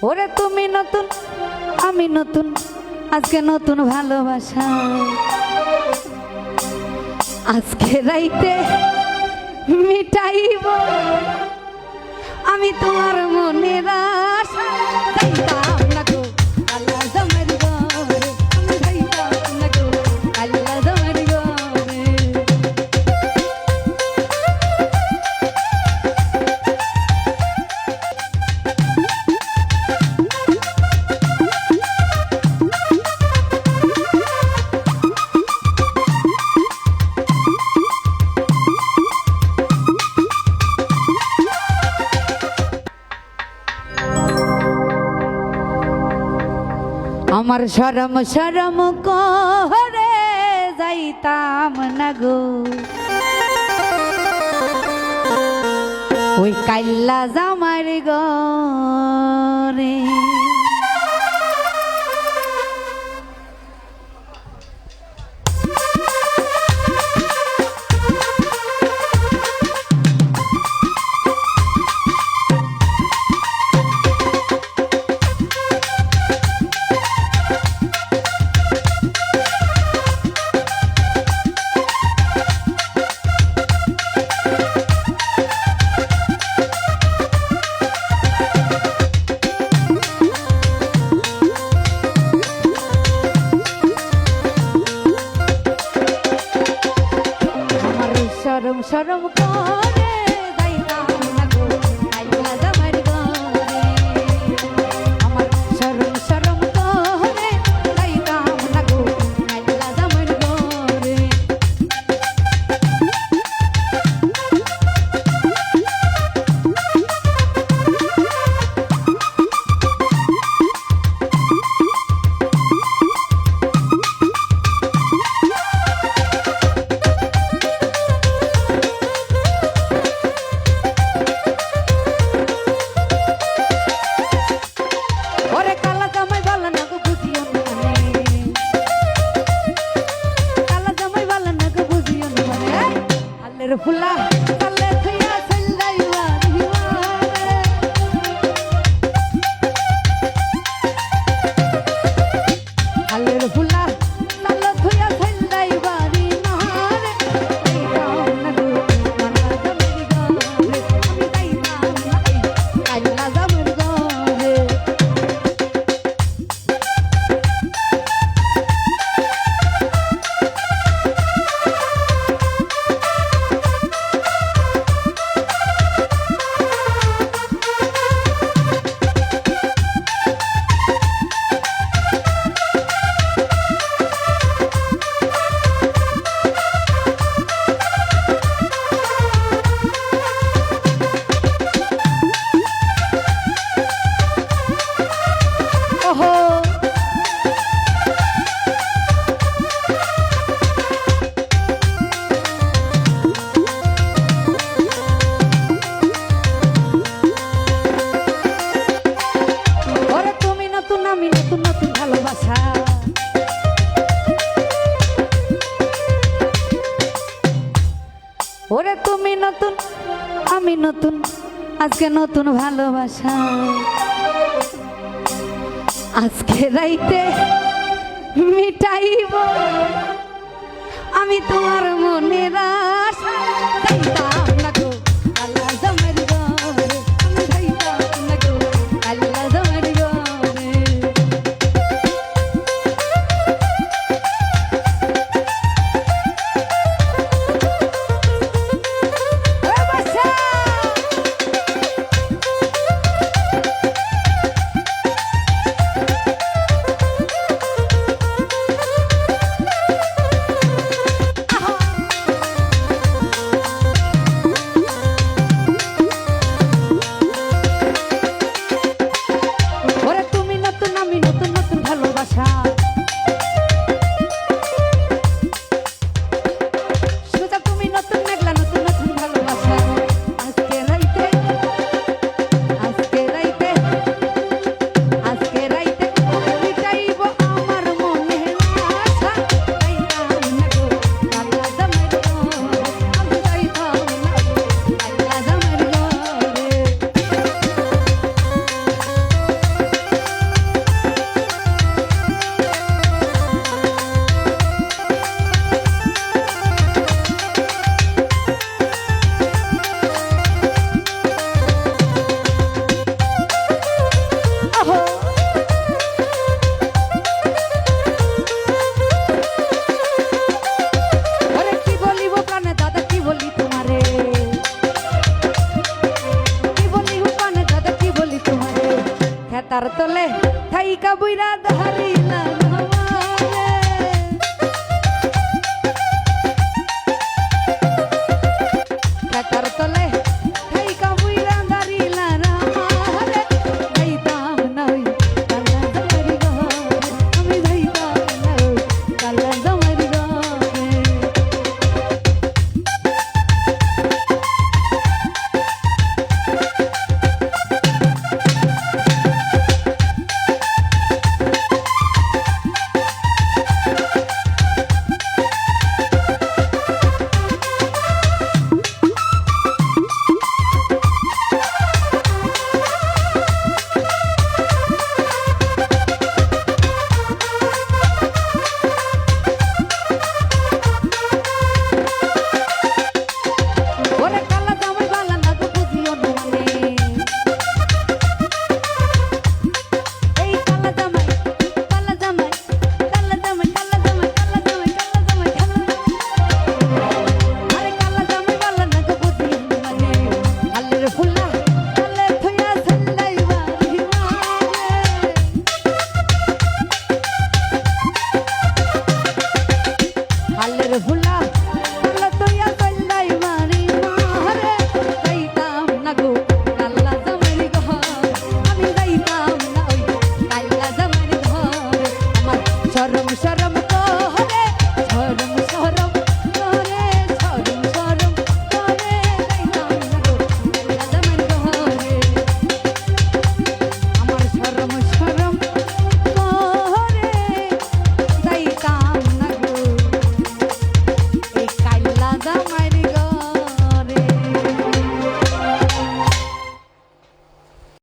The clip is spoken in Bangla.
ওরে তুমি নতুন আমি নতুন, আজকে নতুন ভালোবাসা। আজকে রাইতে মিটাইব আমি তোমার মনের আশা। যাইতাম না গো আল্লাহ জামাইর ঘরে, আমি যাইতাম না গো আল্লাহ জামাইর ঘরে। আমার শরম শরম করে যাইতাম না গো ওই কাইল্লা জামার ঘরে। শরম শরম করে যাইতাম না গো আল্লাহ জামাইর ঘরে। আমার শরম শরম করে যাইতাম না গো আল্লাহ জামাইর ঘরে। ফুলা তালে থইয়া চলদাইবা দিওয়ারে আলের ফুলা তালে থইয়া চলদাইবা দিওয়ারে। যাইতাম না গো আল্লাহ জামাইর ঘরে, আমি যাইতাম না আল্লাহ জামাইর ঘরে। আমি নতুন নতুন ভালোবাসা। ওরে তুমি নতুন আমি নতুন, আজকে নতুন ভালোবাসা। আজকে রাইতে মিটাইব আমি তোমার মনের আশা। যাইতাম না গো আল্লাহ জামাইর ঘরে, আমি যাইতাম না গো আল্লাহ জামাইর ঘরে। হেতার তলে থাইকা বুইরা ধরিলাম